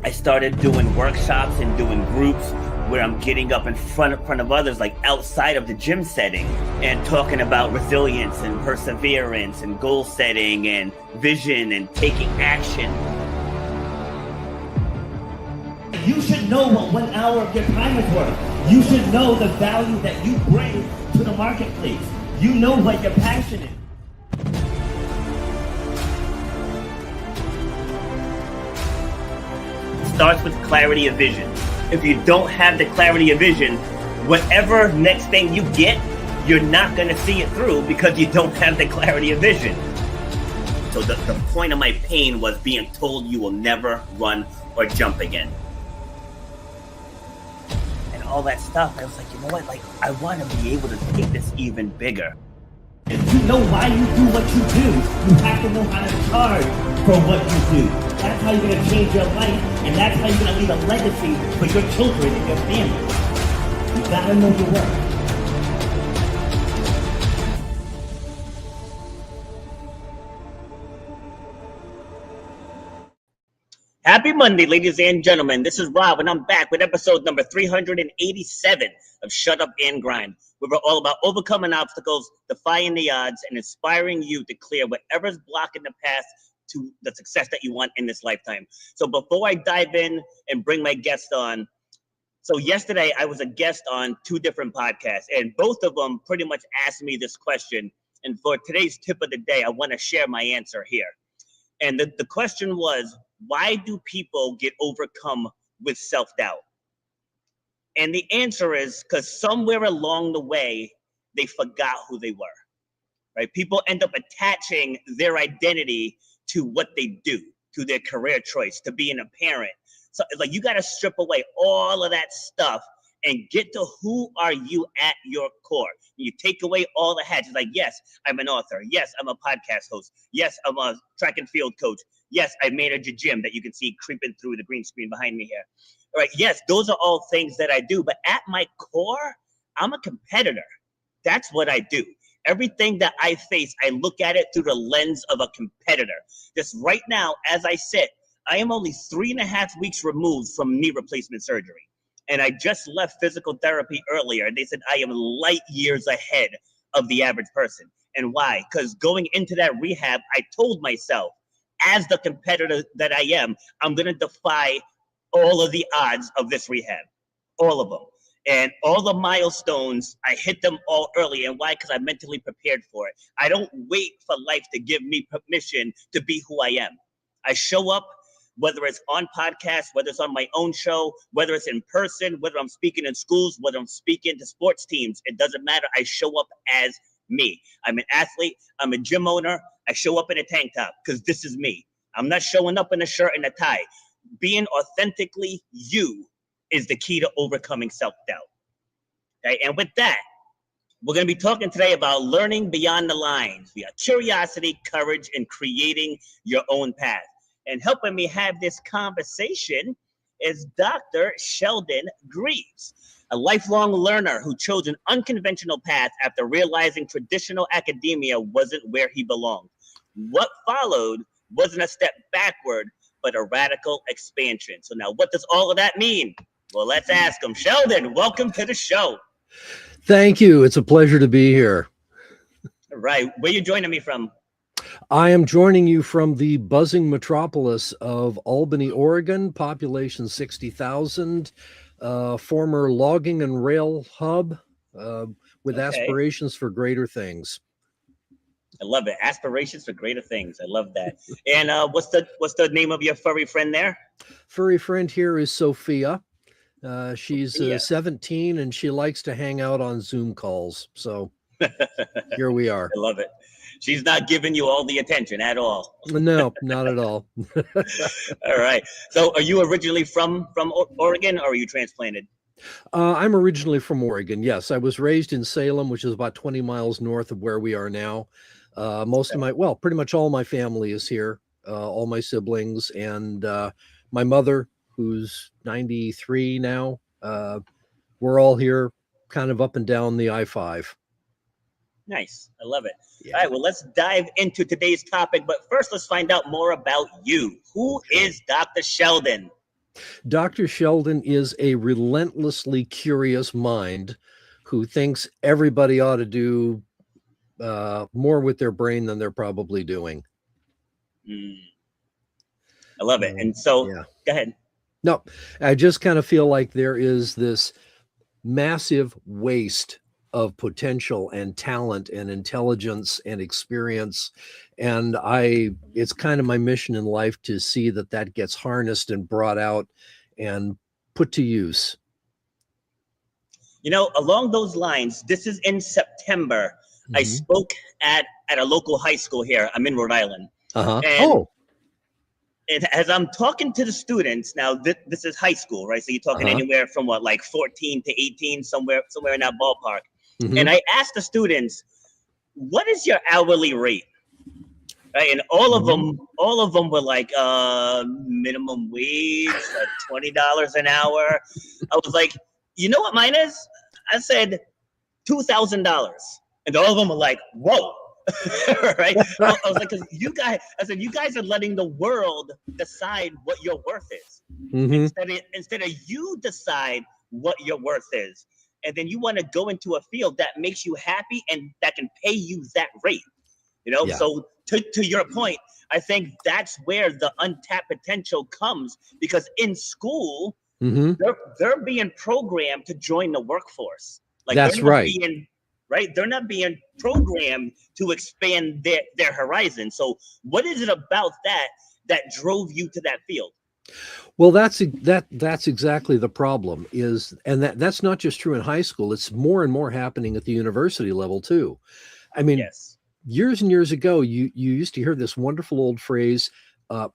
I started doing workshops and doing groups where I'm getting up in front of others, like outside of the gym setting, and talking about resilience and perseverance and goal setting and vision and taking action. You should know what 1 hour of your time is worth. You should know the value that you bring to the marketplace. You know what your passion is. Starts with clarity of vision. If you don't have the clarity of vision, whatever next thing you get, you're not going to see it through because you don't have the clarity of vision. So the point of my pain was being told you will never run or jump again. And all that stuff, I was like, you know what? Like, I want to be able to take this even bigger. If you know why you do what you do, you have to know how to charge for what you do. That's how you're going to change your life, and that's how you're going to leave a legacy for your children and your family. You got to know your worth. Happy Monday, ladies and gentlemen. This is Rob, and I'm back with episode number 387 of Shut Up and Grind, where we're all about overcoming obstacles, defying the odds, and inspiring you to clear whatever's blocking the path to the success that you want in this lifetime. So before I dive in and bring my guest on, so yesterday I was a guest on 2 different podcasts, and both of them pretty much asked me this question. And for today's tip of the day, I want to share my answer here. And the question was, why do people get overcome with self-doubt? And the answer is because somewhere along the way, they forgot who they were, right? People end up attaching their identity to what they do, to their career choice, to being a parent. So it's like you got to strip away all of that stuff and get to who are you at your core. You take away all the hats. It's like, yes, I'm an author. Yes, I'm a podcast host. Yes, I'm a track and field coach. Yes, I manage a gym that you can see creeping through the green screen behind me here. All right, yes, those are all things that I do. But at my core, I'm a competitor. That's what I do. Everything that I face, I look at it through the lens of a competitor. Just right now, as I sit, I am only 3.5 weeks removed from knee replacement surgery. And I just left physical therapy earlier. And they said I am light years ahead of the average person. And why? Because going into that rehab, I told myself, as the competitor that I am, I'm going to defy all of the odds of this rehab, all of them. And all the milestones, I hit them all early. And why? Because I'm mentally prepared for it. I don't wait for life to give me permission to be who I am. I show up, whether it's on podcasts, whether it's on my own show, whether it's in person, whether I'm speaking in schools, whether I'm speaking to sports teams, it doesn't matter. I show up as me. I'm an athlete. I'm a gym owner. I show up in a tank top because this is me. I'm not showing up in a shirt and a tie. Being authentically you is the key to overcoming self-doubt. Okay? And with that, we're going to be talking today about learning beyond the lines. We got curiosity, courage, and creating your own path. And helping me have this conversation is Dr. Sheldon Greaves, a lifelong learner who chose an unconventional path after realizing traditional academia wasn't where he belonged. What followed wasn't a step backward, but a radical expansion. So now what does all of that mean? Well, let's ask him. Sheldon, welcome to the show. Thank you. It's a pleasure to be here. All right. Where are you joining me from? I am joining you from the buzzing metropolis of Albany, Oregon, population 60,000, former logging and rail hub with aspirations for greater things. I love it. Aspirations for greater things. I love that. And what's the name of your furry friend there? Furry friend here is Sophia. She's 17 and she likes to hang out on Zoom calls. So here we are. I love it. She's not giving you all the attention at all. No, not at all. All right. So are you originally from Oregon or are you transplanted? I'm originally from Oregon. Yes, I was raised in Salem, which is about 20 miles north of where we are now. Pretty much all my family is here, all my siblings, and my mother, who's 93 now. We're all here kind of up and down the I-5. Nice. I love it. Yeah. All right, well, let's dive into today's topic. But first, let's find out more about you. Who is Dr. Sheldon? Dr. Sheldon is a relentlessly curious mind who thinks everybody ought to do more with their brain than they're probably doing. Mm, I love it. And so, Yeah. go ahead. No, I just kind of feel like there is this massive waste of potential and talent and intelligence and experience. And it's kind of my mission in life to see that that gets harnessed and brought out and put to use. You know, along those lines, this is in September. I Mhm. spoke at a local high school here. I'm in Rhode Island. Uh-huh. And Oh, as I'm talking to the students, now this is high school, right? So you're talking uh-huh. anywhere from what, like 14 to 18, somewhere in that ballpark. Mhm. And I asked the students, what is your hourly rate? Right? And all Mhm. of them were like, minimum wage, $20 an hour. I was like, you know what mine is? I said $2,000, and all of them were like, whoa. Right? I was like, because you guys are letting the world decide what your worth is, Mhm. instead of you decide what your worth is, and then you want to go into a field that makes you happy and that can pay you that rate. You know, Yeah. so to your point, I think that's where the untapped potential comes, because in school Mhm. they're being programmed to join the workforce. Like That's right. they're not being programmed to expand their horizon. So what is it about that drove you to that field? Well, that's exactly the problem is, and that's not just true in high school. It's more and more happening at the university level too. I mean, Yes. years and years ago, you used to hear this wonderful old phrase,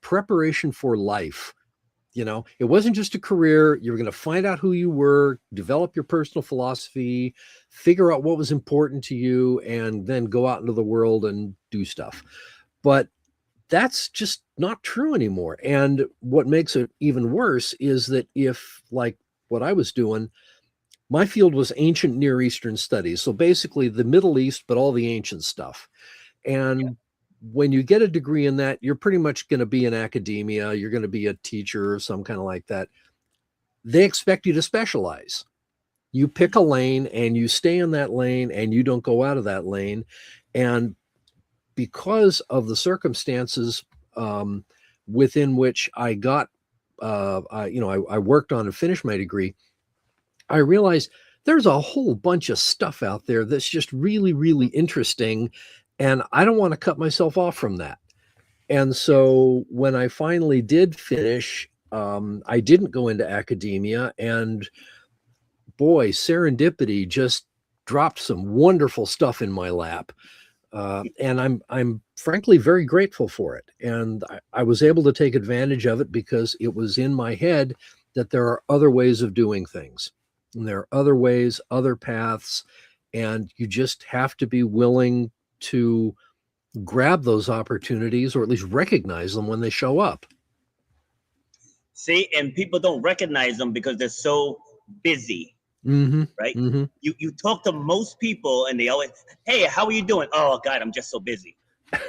preparation for life. You know, it wasn't just a career. You were going to find out who you were, develop your personal philosophy, figure out what was important to you, and then go out into the world and do stuff. But that's just not true anymore. And what makes it even worse is that if, like what I was doing, my field was ancient Near Eastern studies. So basically the Middle East, but all the ancient stuff. Yeah. And when you get a degree in that, you're pretty much going to be in academia. You're going to be a teacher or some kind of like that. They expect you to specialize. You pick a lane and you stay in that lane and you don't go out of that lane. And because of the circumstances um, within which I got, I worked on and finished my degree, I realized there's a whole bunch of stuff out there that's just really, really interesting. And I don't want to cut myself off from that. And Yes. so when I finally did finish, I didn't go into academia. And boy, serendipity just dropped some wonderful stuff in my lap. And I'm frankly very grateful for it. And I was able to take advantage of it because it was in my head that there are other ways of doing things. And there are other ways, other paths, and you just have to be willing to grab those opportunities or at least recognize them when they show up. See, and people don't recognize them because they're so busy, Mm-hmm. right? Mm-hmm. You talk to most people and they always, hey, how are you doing? Oh God, I'm just so busy.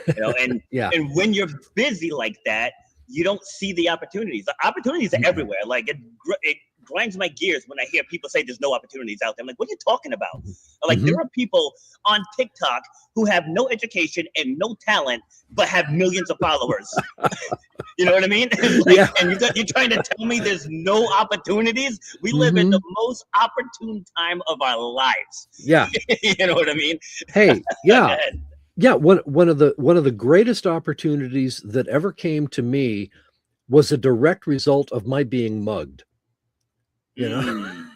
You know, Yeah. and when you're busy like that, you don't see the opportunities. The opportunities are Mm-mm. everywhere. Like it grinds my gears when I hear people say there's no opportunities out there. I'm like, what are you talking about? Like Mm-hmm. there are people on TikTok who have no education and no talent, but have millions of followers. You know what I mean? Like, Yeah. and you're trying to tell me there's no opportunities? We live in Mm-hmm. the most opportune time of our lives. Yeah. You know what I mean? Hey, Go yeah. ahead. Yeah, one of the greatest opportunities that ever came to me was a direct result of my being mugged, you know. Mm.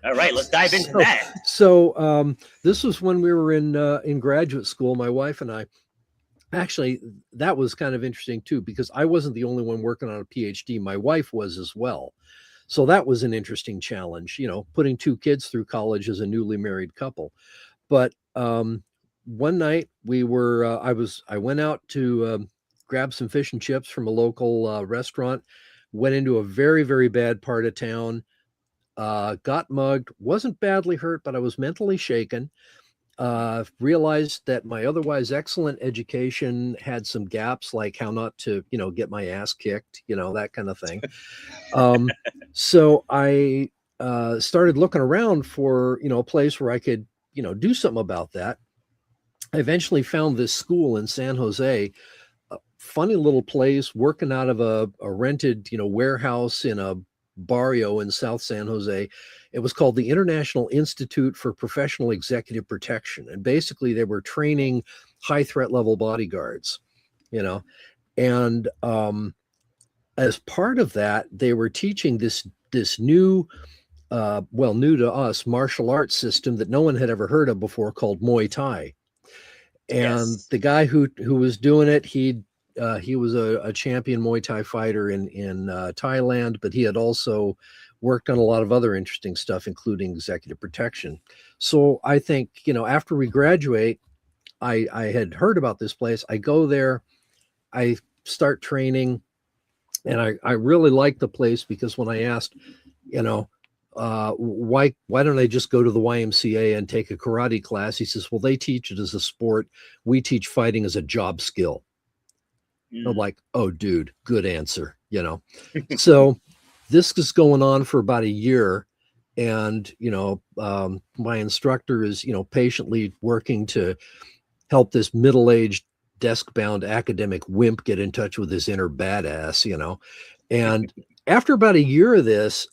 All right, let's dive into So that. this was when we were in graduate school, my wife and I. Actually, that was kind of interesting too because I wasn't the only one working on a PhD. My wife was as well. So that was an interesting challenge, putting two kids through college as a newly married couple. But one night I went out to grab some fish and chips from a local restaurant, went into a very, very bad part of town, got mugged, wasn't badly hurt, but I was mentally shaken. realized that my otherwise excellent education had some gaps, like how not to, get my ass kicked, that kind of thing. So I started looking around for, a place where I could, do something about that. I eventually found this school in San Jose, a funny little place working out of a rented, warehouse in a barrio in South San Jose. It was called the International Institute for Professional Executive Protection. And basically they were training high threat level bodyguards, and as part of that, they were teaching this new, new to us, martial arts system that no one had ever heard of before, called Muay Thai. And Yes. the guy who was doing it, he was a champion Muay Thai fighter in Thailand, but he had also worked on a lot of other interesting stuff, including executive protection. So I think, after we graduate, I had heard about this place. I go there, I start training, and I really liked the place because when I asked, why don't I just go to the YMCA and take a karate class? He says, well, they teach it as a sport. We teach fighting as a job skill. I'm like, oh, dude, good answer. So this is going on for about a year. And, my instructor is, patiently working to help this middle-aged desk-bound academic wimp get in touch with his inner badass, and after about a year of this,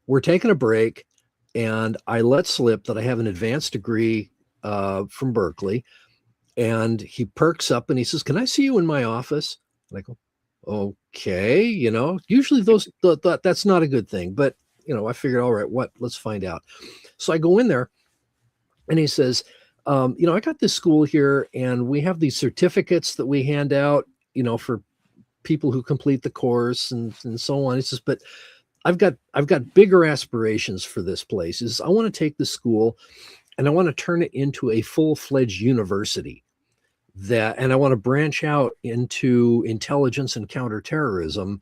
we're taking a break, and I let slip that I have an advanced degree from Berkeley. And he perks up and he says, can I see you in my office? And I go, okay. Usually that's not a good thing, but I figured, all right, let's find out. So I go in there and he says, I got this school here and we have these certificates that we hand out, for people who complete the course and so on. He says, but I've got bigger aspirations for this place. Is I want to take the school and I want to turn it into a full-fledged university and I want to branch out into intelligence and counterterrorism,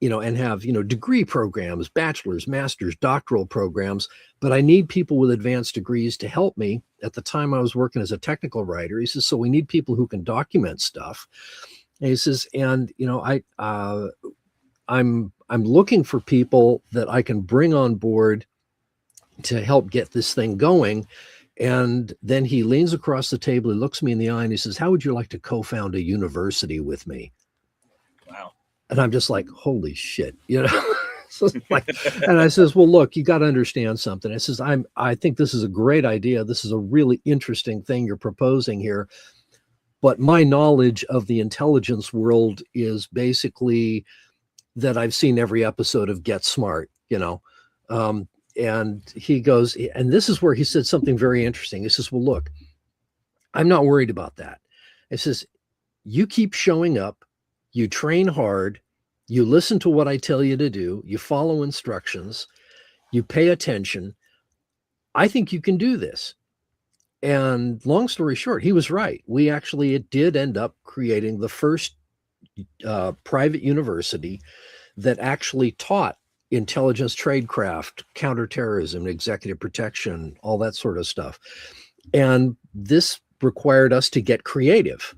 and have, degree programs, bachelor's, master's, doctoral programs, but I need people with advanced degrees to help me. At the time I was working as a technical writer. He says, so we need people who can document stuff. And he says, and, I'm looking for people that I can bring on board to help get this thing going. And then he leans across the table, he looks me in the eye and he says, how would you like to co-found a university with me? Wow. And I'm just like, holy shit, So and I says, well, look, you got to understand something. I says, I think this is a great idea. This is a really interesting thing you're proposing here. But my knowledge of the intelligence world is basically that I've seen every episode of Get Smart, and he goes, and this is where he said something very interesting. He says, well, look, I'm not worried about that. He says, you keep showing up, you train hard, you listen to what I tell you to do, you follow instructions, you pay attention. I think you can do this. And long story short, he was right. It did end up creating the first private university that actually taught intelligence, tradecraft, counterterrorism, executive protection, all that sort of stuff. And this required us to get creative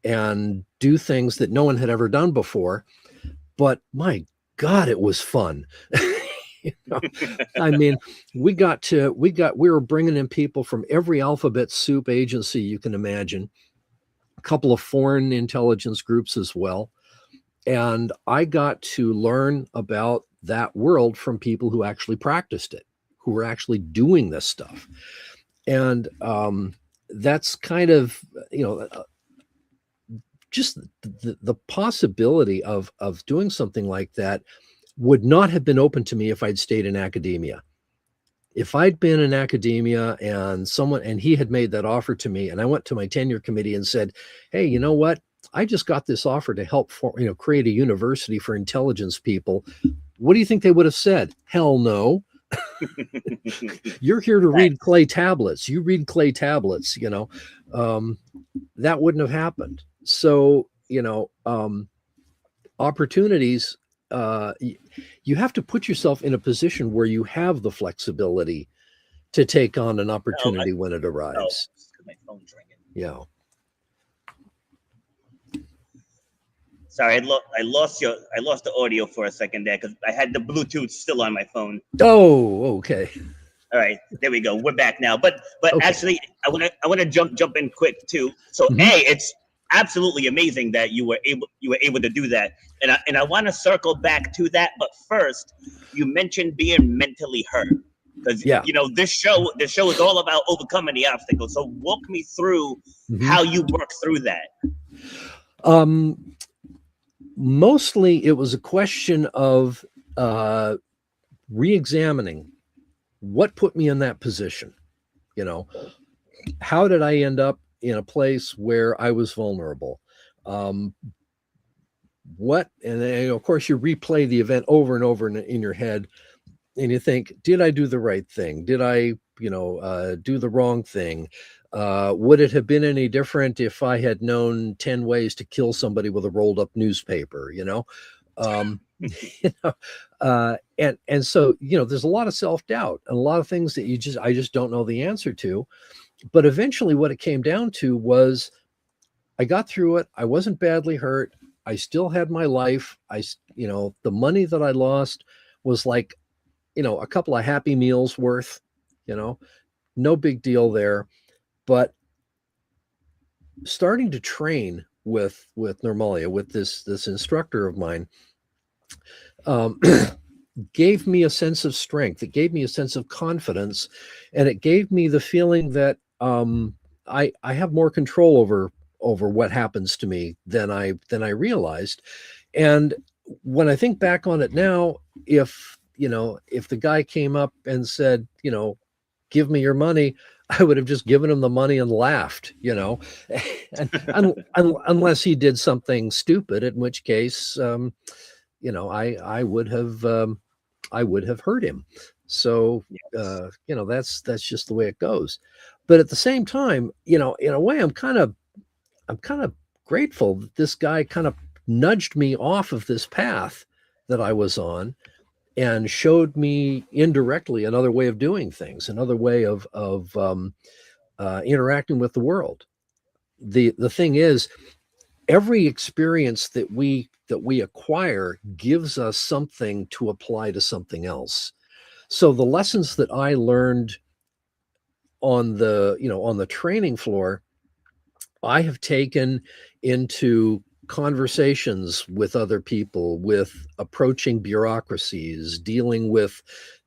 and do things that no one had ever done before. But my God, it was fun. I mean, we were bringing in people from every alphabet soup agency you can imagine, a couple of foreign intelligence groups as well. And I got to learn about that world from people who actually practiced it, who were actually doing this stuff. And that's kind of, just the possibility of doing something like that would not have been open to me if I'd stayed in academia. If I'd been in academia and he had made that offer to me and I went to my tenure committee and said, hey, you know what? I just got this offer to help create a university for intelligence people. What do you think they would have said? Hell no. You're here to read clay tablets. You read clay tablets, that wouldn't have happened. So, opportunities, you have to put yourself in a position where you have the flexibility to take on an Oh, opportunity when it arrives. my phone's ringing. Yeah. Sorry, I lost the audio for a second there because I had the Bluetooth still on my phone. Oh, okay. All right, there we go. We're back now. But Okay. actually, I want to jump in quick too. So it's absolutely amazing that you were able to do that, and I want to circle back to that. But first, you mentioned being mentally hurt because Yeah. this show is all about overcoming the obstacles. So walk me through how you work through that. Mostly it was a question of re-examining what put me in that position. How did I end up in a place where I was vulnerable? And then, of course, you replay the event over and over in your head, and you think, did I do the right thing? Did I, do the wrong thing? Would it have been any different if I had known 10 ways to kill somebody with a rolled up newspaper, and so, there's a lot of self-doubt and a lot of things that I just don't know the answer to. But eventually what it came down to was I got through it. I wasn't badly hurt. I still had my life. The money that I lost was like, a couple of Happy Meals worth, no big deal there. But starting to train with Normalia, with this instructor of mine, gave me a sense of strength. It gave me a sense of confidence, and it gave me the feeling that I have more control over what happens to me than I realized. And when I think back on it now, if the guy came up and said, give me your money, I would have just given him the money and laughed, and unless he did something stupid, in which case, I would have hurt him. So, that's just the way it goes. But at the same time, in a way, I'm kind of grateful that this guy kind of nudged me off of this path that I was on and showed me indirectly another way of doing things, another way of interacting with the world. The thing is, every experience that we acquire gives us something to apply to something else. So the lessons that I learned on the training floor, I have taken into conversations with other people, with approaching bureaucracies, dealing with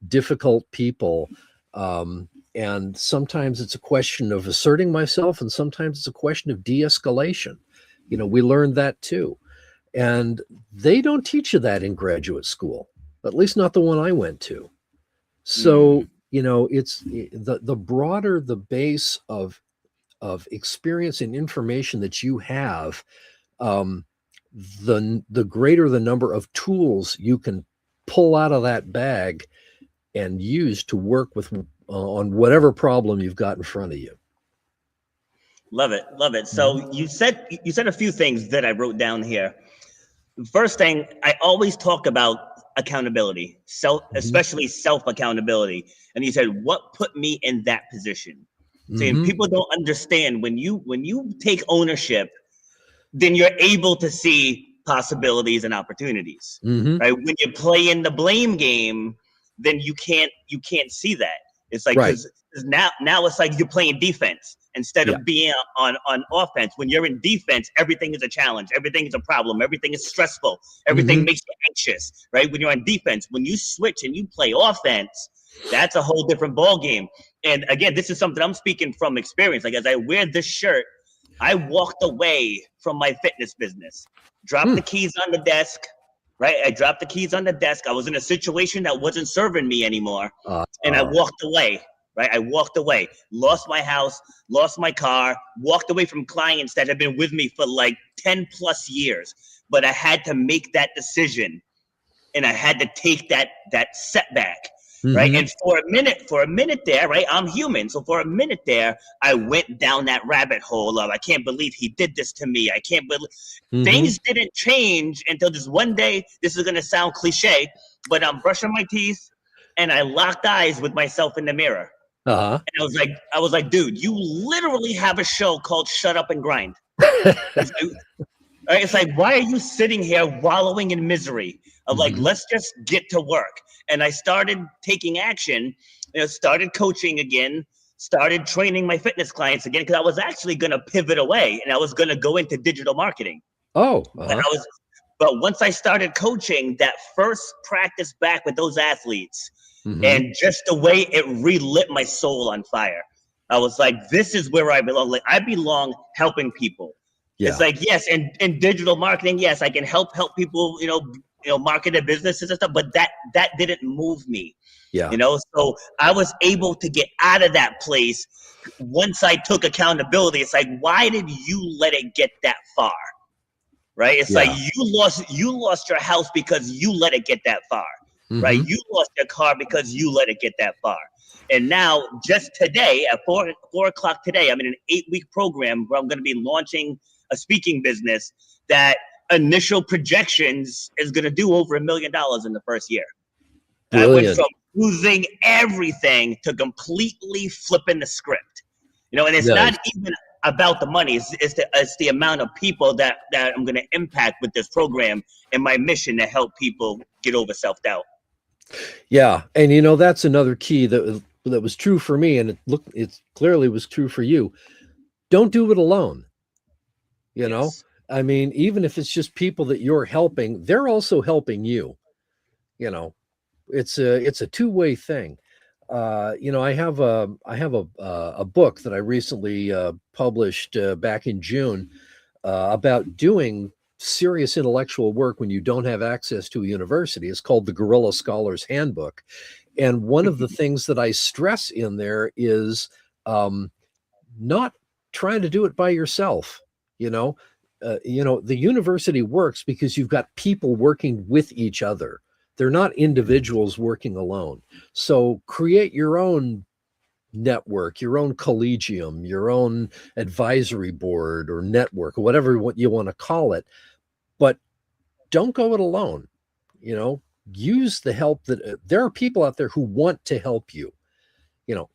difficult people. And sometimes it's a question of asserting myself, and sometimes it's a question of de-escalation. We learned that too. And they don't teach you that in graduate school, at least not the one I went to. So, it's the broader the base of experience and information that you have, the greater the number of tools you can pull out of that bag and use to work with on whatever problem you've got in front of you. Love it. So you said a few things that I wrote down here. First thing, I always talk about accountability, especially self-accountability. And you said, what put me in that position? Saying people don't understand when you take ownership, then you're able to see possibilities and opportunities. Right? When you play in the blame game, then you can't see that. It's like, because now it's like you're playing defense instead of being on offense. When you're in defense, everything is a challenge, everything is a problem, everything is stressful, everything makes you anxious, right? When you're on defense, when you switch and you play offense, that's a whole different ball game. And again, this is something I'm speaking from experience. Like, as I wear this shirt, I walked away from my fitness business, dropped the keys on the desk, right? I dropped the keys on the desk. I was in a situation that wasn't serving me anymore. And I walked away, right? I walked away, lost my house, lost my car, walked away from clients that had been with me for like 10 plus years. But I had to make that decision, and I had to take that setback, right? And for a minute there, right? I'm human. So for a minute there, I went down that rabbit hole of, I can't believe he did this to me. I can't believe things didn't change until this one day. This is going to sound cliche, but I'm brushing my teeth and I locked eyes with myself in the mirror. Uh-huh. And I was like, dude, you literally have a show called Shut Up and Grind. It's like, it's like, why are you sitting here wallowing in misery? I'm like, let's just get to work. And I started taking action, started coaching again, started training my fitness clients again, because I was actually going to pivot away and I was going to go into digital marketing. Oh, But once I started coaching, that first practice back with those athletes, and just the way it relit my soul on fire, I was like, this is where I belong. Like, I belong helping people. yeah. It's like, yes, in digital marketing, yes, I can help people, market their businesses and stuff, but that didn't move me. Yeah. So I was able to get out of that place once I took accountability. It's like, why did you let it get that far? Right? It's like you lost your house because you let it get that far. Right? You lost your car because you let it get that far. And now, just today, at 4 o'clock today, I'm in an 8-week program where I'm going to be launching a speaking business that initial projections is going to do over $1 million in the first year. I went from losing everything to completely flipping the script. And it's not even about the money. It's the amount of people that I'm going to impact with this program and my mission to help people get over self-doubt. Yeah. And that's another key that was true for me, and it clearly was true for you. Don't do it alone. I mean, even if it's just people that you're helping, they're also helping you. It's a two-way thing. I have a book that I recently published back in June about doing serious intellectual work when you don't have access to a university. It's called the Guerrilla Scholar's Handbook. And one of the things that I stress in there is not trying to do it by yourself. The university works because you've got people working with each other. They're not individuals working alone. So create your own network, your own collegium, your own advisory board or network, or whatever you want to call it. But don't go it alone. Use the help that there are people out there who want to help you.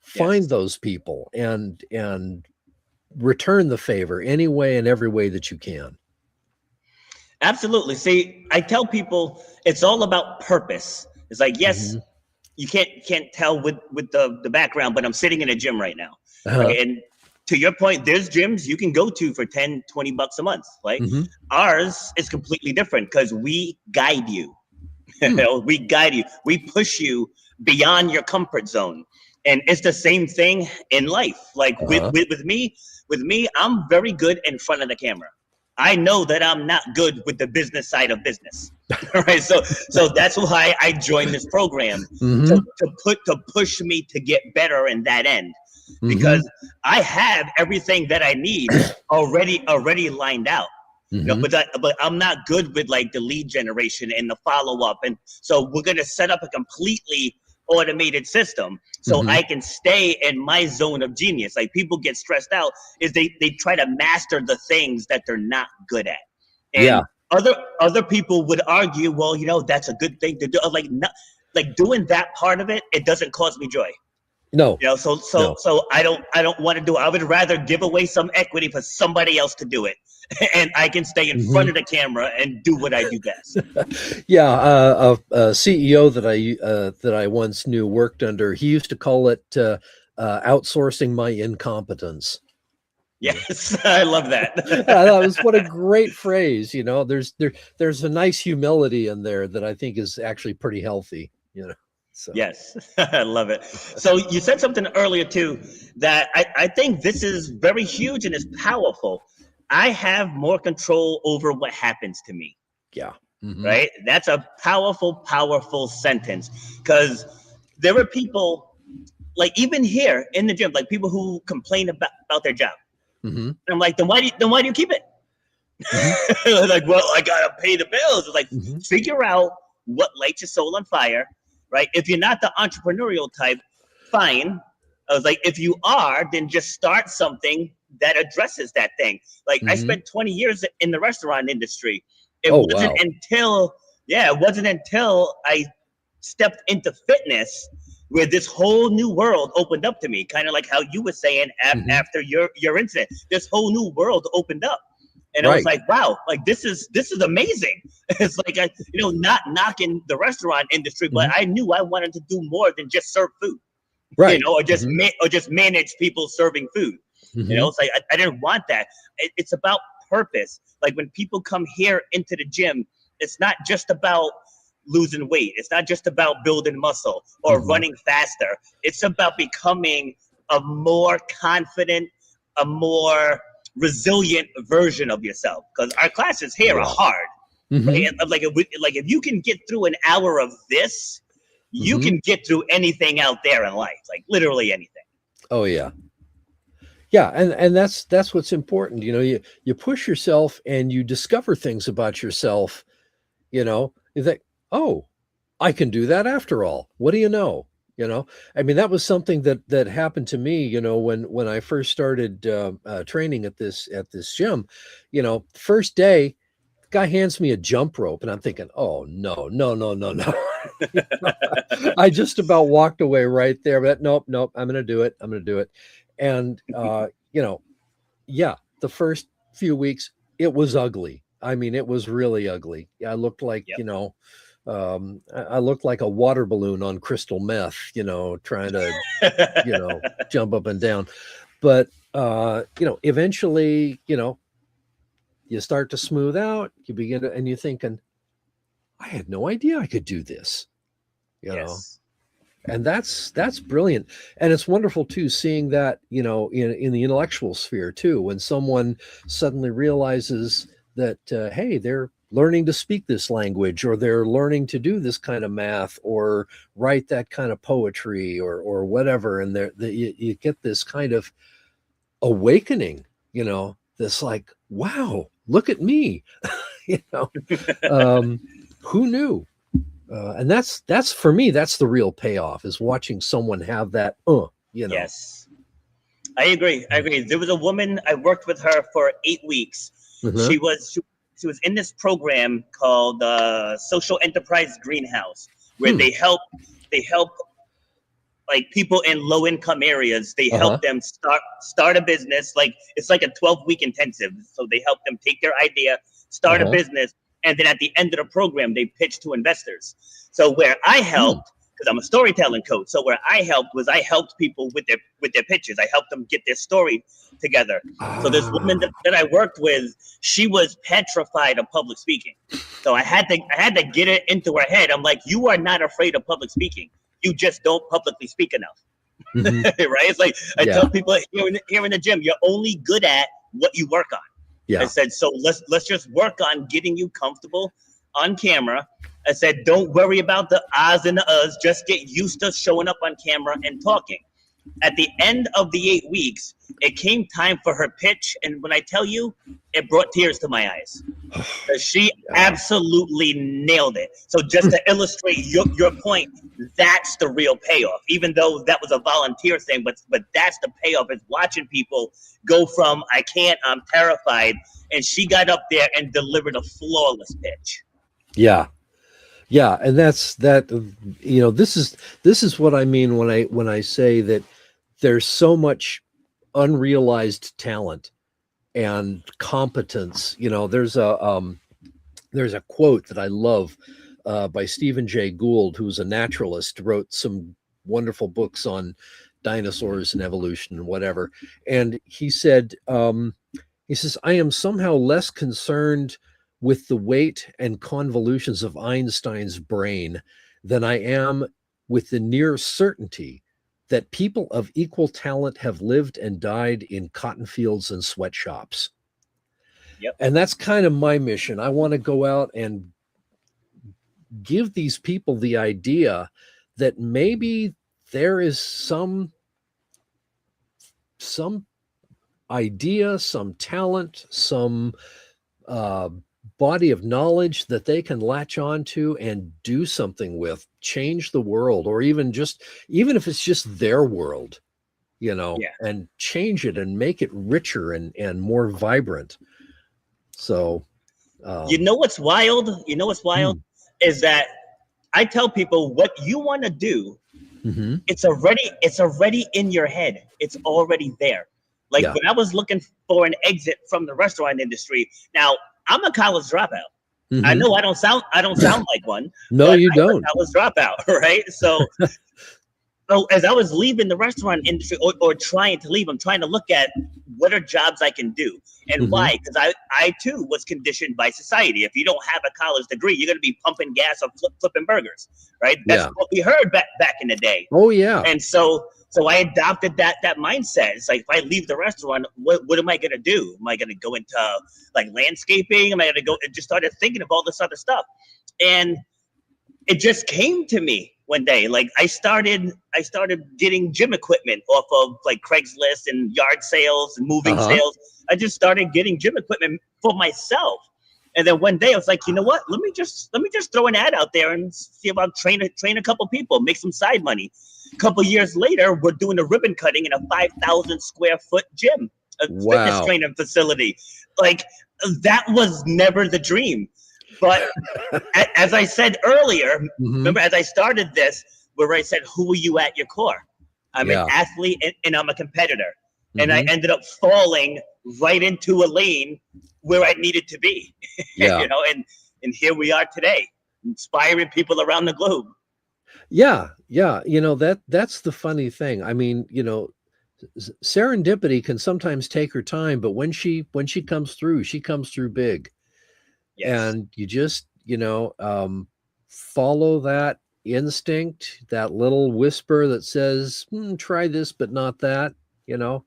Find those people and return the favor any way and every way that you can. Absolutely. See, I tell people it's all about purpose. It's like, yes, you can't tell with the background, but I'm sitting in a gym right now. Right? And to your point, there's gyms you can go to for $10, $20 a month. Right? Ours is completely different because we guide you. We guide you. We push you beyond your comfort zone. And it's the same thing in life. Like with me, I'm very good in front of the camera. I know that I'm not good with the business side of business, right? So that's why I joined this program to push me to get better in that end, because I have everything that I need already lined out. But I'm not good with like the lead generation and the follow up, and so we're gonna set up a completely automated system so I can stay in my zone of genius. Like, people get stressed out is they try to master the things that they're not good at. And other people would argue, well, that's a good thing to do. Like doing that part of it, it doesn't cause me joy. No. So I don't want to do it. I would rather give away some equity for somebody else to do it. And I can stay in front of the camera and do what I do best. A CEO that I once knew worked under, he used to call it outsourcing my incompetence. Yes, I love that. That was what a great phrase. There's a nice humility in there that I think is actually pretty healthy. So. Yes, I love it. So you said something earlier too that I think this is very huge and is powerful. I have more control over what happens to me. Yeah. Right? That's a powerful sentence, because there are people, like even here in the gym, like people who complain about their job. And I'm like, then why do you keep it? Like, well, I gotta pay the bills. It's like, figure out what lights your soul on fire. Right? If you're not the entrepreneurial type, fine. I was like, if you are, then just start something that addresses that thing. Like, I spent 20 years in the restaurant industry. It wasn't until I stepped into fitness where this whole new world opened up to me, kind of like how you were saying after your incident. This whole new world opened up. And I was like, wow, like this is amazing. It's like, not knocking the restaurant industry, but I knew I wanted to do more than just serve food, right? Or just manage people serving food. It's like I didn't want that. It's about purpose. Like when people come here into the gym, it's not just about losing weight. It's not just about building muscle or running faster. It's about becoming a more confident, a more resilient version of yourself. Because our classes here are hard. Right? Like if you can get through an hour of this, you can get through anything out there in life, like literally anything. Oh yeah. Yeah, and that's what's important. You push yourself and you discover things about yourself. You think, oh, I can do that after all. What do you know? I mean, that was something that happened to me. When I first started training at this gym. First day, the guy hands me a jump rope, and I'm thinking, oh no. I just about walked away right there. But nope, I'm going to do it. And, the first few weeks, it was ugly. I mean, it was really ugly. I looked like, I looked like a water balloon on crystal meth, trying to, jump up and down. But, eventually, you start to smooth out, you begin to, and you're thinking, I had no idea I could do this, And that's brilliant. And it's wonderful too, seeing that, in the intellectual sphere too, when someone suddenly realizes that, hey, they're learning to speak this language, or they're learning to do this kind of math, or write that kind of poetry, or whatever. And you get this kind of awakening, this like, wow, look at me, who knew? And that's for me, that's the real payoff, is watching someone have that, Yes, I agree. There was a woman, I worked with her for 8 weeks. She was in this program called Social Enterprise Greenhouse, where they help like people in low income areas. They help them start a business. Like it's like a 12-week intensive. So they help them take their idea, start a business, and then at the end of the program, they pitch to investors. So where I helped, because I'm a storytelling coach, so where I helped was I helped people with their pitches. I helped them get their story together. So this woman that I worked with, she was petrified of public speaking. So I had to get it into her head. I'm like, you are not afraid of public speaking. You just don't publicly speak enough. Right? It's like I tell people here in the gym, you're only good at what you work on. I said, so let's just work on getting you comfortable on camera. I said, don't worry about the ahs and the uhs. Just get used to showing up on camera and talking. At the end of the 8 weeks, it came time for her pitch. And when I tell you, it brought tears to my eyes. She absolutely nailed it. So just to illustrate your point, that's the real payoff. Even though that was a volunteer thing, but that's the payoff, is watching people go from I can't, I'm terrified, and she got up there and delivered a flawless pitch. Yeah, and that's that. This is what I mean when I say that there's so much unrealized talent and competence. There's a quote that I love by Stephen Jay Gould, who's a naturalist, wrote some wonderful books on dinosaurs and evolution and whatever. And he said, I am somehow less concerned with the weight and convolutions of Einstein's brain than I am with the near certainty that people of equal talent have lived and died in cotton fields and sweatshops. Yep. And that's kind of my mission. I want to go out and give these people the idea that maybe there is some idea, some talent, some body of knowledge that they can latch on to and do something with, change the world, or even if it's just their world, and change it and make it richer and more vibrant. So, what's wild? Is that I tell people what you want to do, Hmm. It's already in your head. It's already there. Like Yeah. when I was looking for an exit from the restaurant industry. Now I'm a college dropout. I Hmm. know I don't sound like one, No, but you I'm a don't. college dropout, right? So as I was leaving the restaurant industry, or trying to leave, I'm trying to look at what are jobs I can do and Hmm. why. Because I too was conditioned by society. If you don't have a college degree, you're going to be pumping gas or flipping burgers, right? That's Yeah. what we heard back in the day. Oh, yeah. And so I adopted that mindset. It's like, if I leave the restaurant, what am I going to do? Am I going to go into like landscaping? Am I going to go? And just started thinking of all this other stuff, and it just came to me one day. Like I started getting gym equipment off of like Craigslist and yard sales and moving Uh-huh. sales. I just started getting gym equipment for myself. And then one day I was like, you know what? Let me just throw an ad out there and see about train a couple people, make some side money. A couple years later, we're doing a ribbon cutting in a 5,000 square foot gym, a fitness Wow. training facility. Like, that was never the dream. But as I said earlier, Hmm. remember as I started this, where I said, who are you at your core? I'm an Yeah. athlete, and I'm a competitor. And I Hmm. ended up falling right into a lane where I needed to be, Yeah. and here we are today, inspiring people around the globe. Yeah. Yeah. That's the funny thing. I mean, serendipity can sometimes take her time, but when she comes through big. Yes. And you just follow that instinct, that little whisper that says, try this but not that. you know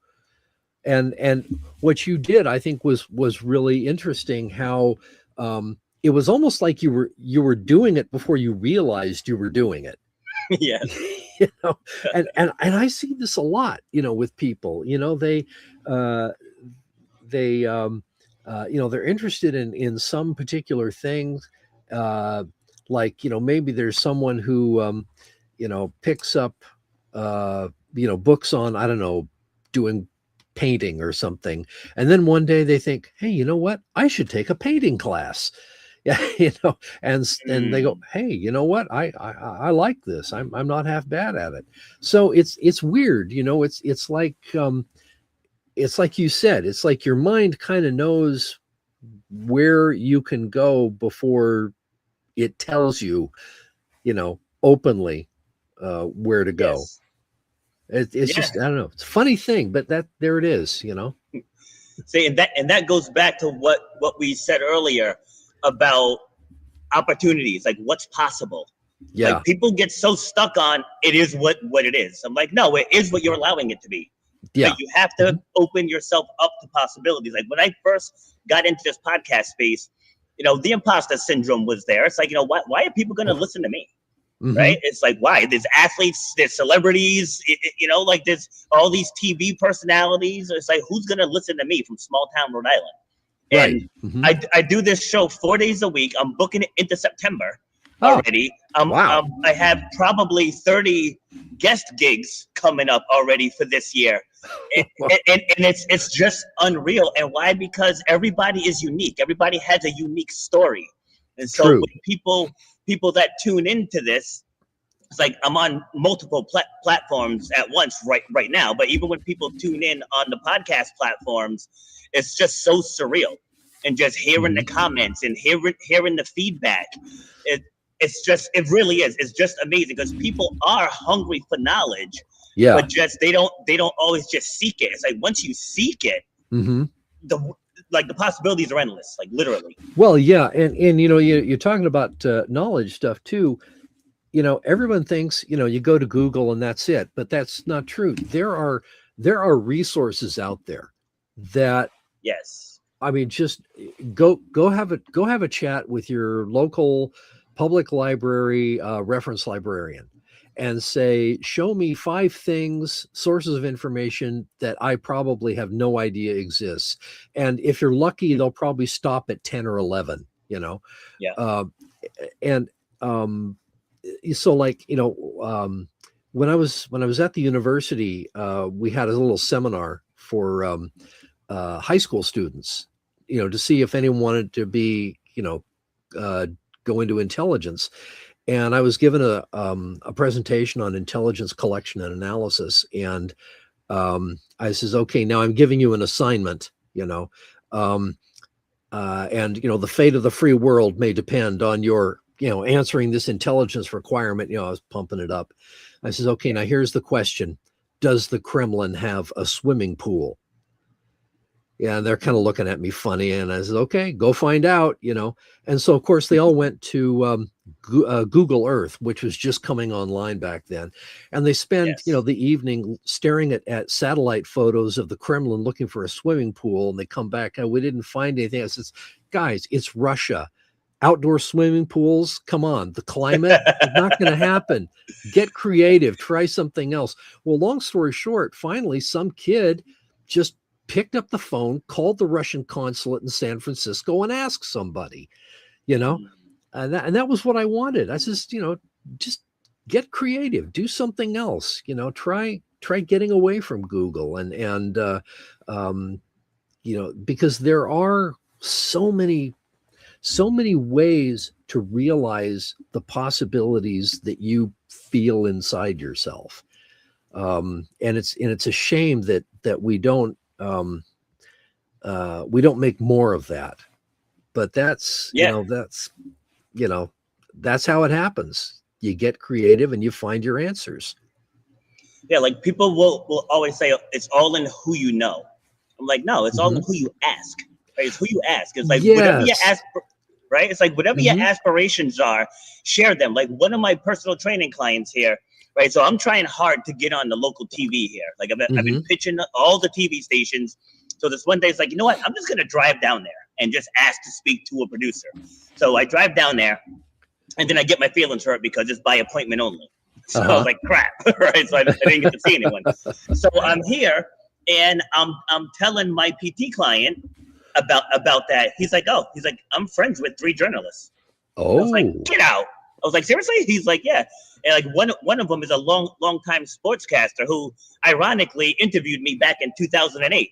and what you did, I think, was really interesting. How it was almost like you were doing it before you realized you were doing it. Yes. you know and I see this a lot, with people. Uh they they're interested in some particular things. uh like, maybe there's someone who picks up books on, I don't know, doing painting or something, and then one day they think, hey, you know what, I should take a painting class. Yeah. And they go, Mm, hey, you know what, I like this. I'm not half bad at it. So it's weird. It's like you said, it's like your mind kind of knows where you can go before it tells you, openly, where to go. yes. It's Yeah. just, I don't know. It's a funny thing, but there it is. See, and that goes back to what we said earlier about opportunities, like what's possible. Yeah. Like, people get so stuck on it is what it is. I'm like, no, it is what you're allowing it to be. Like, Yeah. you have to Mhm. open yourself up to possibilities. Like when I first got into this podcast space, the imposter syndrome was there. It's like, why are people going to Oh. listen to me? Hmm. Right? It's like, why? There's athletes, there's celebrities, like there's all these TV personalities. It's like, who's going to listen to me from small town Rhode Island? Right. And Hmm. I do this show 4 days a week. I'm booking it into September Oh, already. wow. I have probably 30 guest gigs coming up already for this year. And it's just unreal. And why? Because everybody is unique. Everybody has a unique story. And so True. when people that tune into this, it's like I'm on multiple platforms at once right now. But even when people tune in on the podcast platforms, it's just so surreal. And just hearing the Hmm. comments and hearing the feedback, it it really is. It's just amazing because people are hungry for knowledge, Yeah. but just they don't always just seek it. It's like once you seek it, Hmm. the the possibilities are endless, like literally. Well, yeah, and you're talking about knowledge stuff too. Everyone thinks, you go to Google and that's it, but that's not true. There are resources out there that, Yes. I mean, just go have a chat with your local public library reference librarian and say, show me 5 things, sources of information that I probably have no idea exists. And if you're lucky, they'll probably stop at 10 or 11. Yeah. uh, and so, like, when I was at the university, we had a little seminar for high school students, to see if anyone wanted to be, uh, go into intelligence. and I was given a presentation on intelligence collection and analysis, and I says, okay, now I'm giving you an assignment, um, and the fate of the free world may depend on your answering this intelligence requirement. I was pumping it up. I says, okay, now here's the question: does the Kremlin have a swimming pool? Yeah, and they're kind of looking at me funny, and I said, okay, go find out. And so of course they all went to Google Earth, which was just coming online back then, and they spend Yes. the evening staring at satellite photos of the Kremlin looking for a swimming pool, and they come back, we didn't find anything. I says, guys, it's Russia. Outdoor swimming pools, come on, the climate is not going to happen. Get creative, try something else. Well, long story short, finally some kid just picked up the phone, called the Russian consulate in San Francisco, and asked somebody, and that was what I wanted. I just, just get creative, do something else, try getting away from Google, and because there are so many ways to realize the possibilities that you feel inside yourself. And it's a shame that we don't make more of that. But that's that's how it happens. You get creative and you find your answers. Yeah, like people will always say it's all in who you know. I'm like, no, it's all in who you ask. Right? It's who you ask. It's like whatever you ask, right? It's like whatever your aspirations are, share them. Like one of my personal training clients here, right? So I'm trying hard to get on the local TV here. Like I've been pitching all the TV stations. So this one day it's like, you know what? I'm just gonna drive down there and just ask to speak to a producer. So I drive down there, and then I get my feelings hurt because it's by appointment only. So I was like, crap, right? So I didn't get to see anyone. So I'm here, and I'm telling my PT client about that. He's like, I'm friends with 3 journalists. Oh, I was like, get out. I was like, seriously? He's like, yeah. And like one of them is a long time sportscaster who ironically interviewed me back in 2008.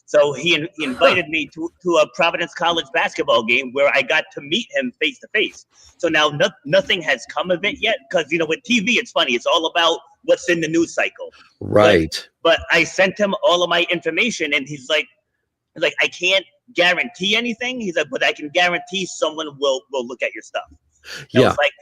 So he invited me to a Providence College basketball game where I got to meet him face to face. So now nothing has come of it yet, because with TV it's funny, it's all about what's in the news cycle. right. But I sent him all of my information, and he's like, I can't guarantee anything. He's like, but I can guarantee someone will look at your stuff. And I was like,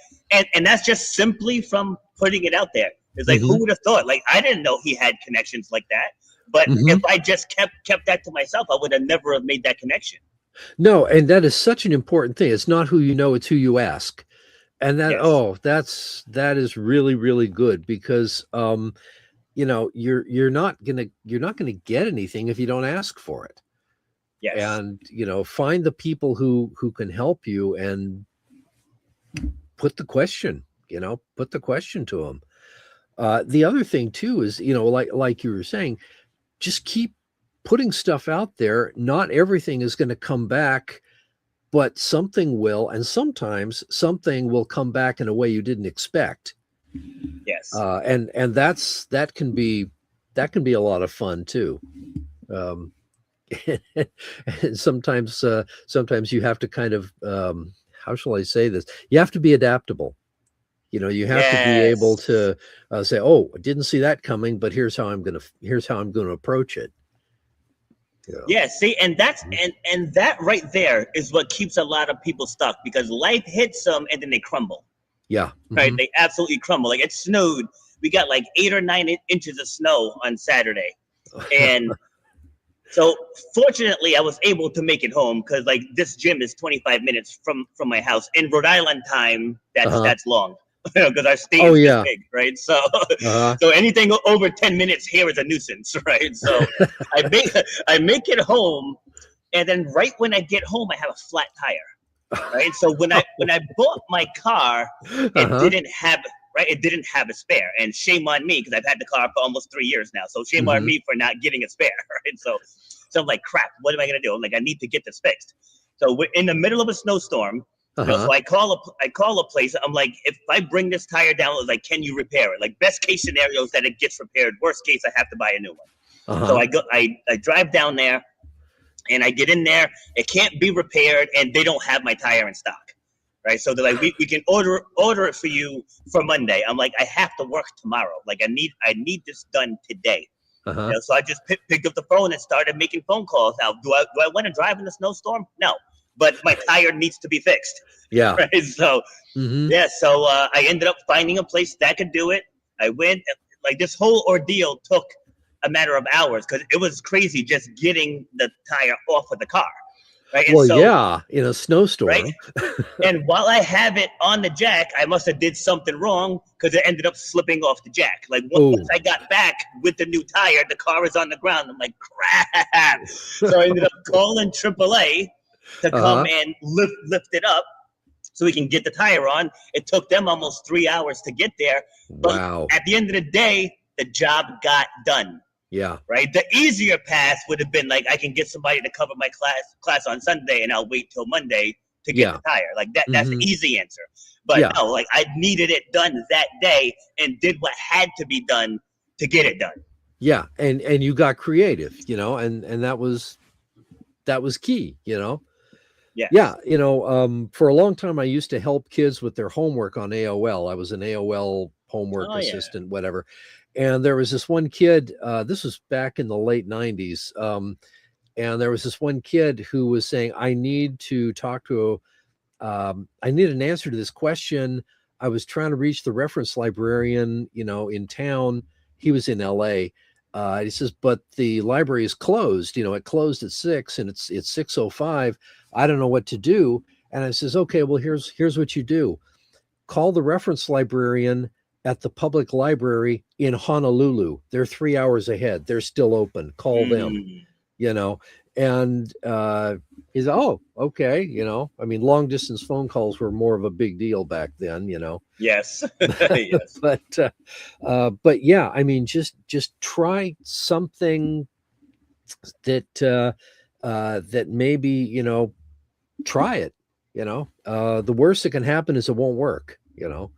and that's just simply from putting it out there. It's like, who would have thought? Like, I didn't know he had connections like that. But if I just kept that to myself, I would have never have made that connection. No, and that is such an important thing. It's not who you know, it's who you ask. And that is really, really good, because you're not gonna get anything if you don't ask for it. Yes. And find the people who can help you, and put the question to them. The other thing too is, like you were saying, just keep putting stuff out there. Not everything is going to come back, but something will, and sometimes something will come back in a way you didn't expect. Yes. And that can be a lot of fun too. And sometimes you have to kind of, how shall I say this? You have to be adaptable. You have to be able to say, "Oh, I didn't see that coming, but here's how I'm going to approach it." Yeah. See, and that's and that right there is what keeps a lot of people stuck, because life hits them and then they crumble. Yeah. Right. They absolutely crumble. Like it snowed. We got like 8 or 9 inches of snow on Saturday, and so fortunately I was able to make it home, because like this gym is 25 minutes from my house. In Rhode Island time, that's long. Because our state is this big, right? So, so anything over 10 minutes here is a nuisance, right? So I make it home, and then right when I get home, I have a flat tire, right? So when I bought my car, it didn't have a spare, and shame on me, because I've had the car for almost 3 years now. So shame on me for not getting a spare, right? So I'm like, crap, what am I gonna do? I'm like, I need to get this fixed. So we're in the middle of a snowstorm. So I call a place. I'm like, if I bring this tire down, I was like, can you repair it? Like, best case scenario is that it gets repaired. Worst case, I have to buy a new one. So I drive down there, and I get in there. It can't be repaired, and they don't have my tire in stock, right? So they're like, we can order it for you for Monday. I'm like, I have to work tomorrow. Like I need this done today. Uh-huh. You know, so I just picked up the phone and started making phone calls. Now, do I want to drive in the snowstorm? No, but my tire needs to be fixed. Yeah. Right. So Mm-hmm. yeah, so I ended up finding a place that could do it. I went. Like this whole ordeal took a matter of hours because it was crazy just getting the tire off of the car. Right. Well, and so, yeah, in a snowstorm. Right. And while I have it on the jack, I must have did something wrong because it ended up slipping off the jack. Like once I got back with the new tire, the car is on the ground. I'm like, crap. So I ended up calling AAA to come and lift it up so we can get the tire on. It took them almost 3 hours to get there. But Wow. at the end of the day, the job got done. Yeah. Right. The easier path would have been like, I can get somebody to cover my class on Sunday and I'll wait till Monday to get the tire. Like that's the easy answer. But no, like I needed it done that day and did what had to be done to get it done. Yeah. And you got creative, you know, and that was key, you know. Yeah. Yeah. You know, for a long time, I used to help kids with their homework on AOL. I was an AOL homework assistant, whatever. And there was this one kid, this was back in the late 90s. And there was this one kid who was saying, I need to talk to, I need an answer to this question. I was trying to reach the reference librarian, you know, in town. He was in LA. He says, but the library is closed. You know, it closed at 6 and it's 6:05. I don't know what to do. And I says, okay, well, here's what you do. Call the reference librarian at the public library in Honolulu. They're 3 hours ahead. They're still open. Call them, you know. And he's, oh, okay. You know, I mean, long distance phone calls were more of a big deal back then, you know. Yes. Yes. But yeah, I mean, just try something that that maybe, you know, try it, you know. The worst that can happen is it won't work, you know.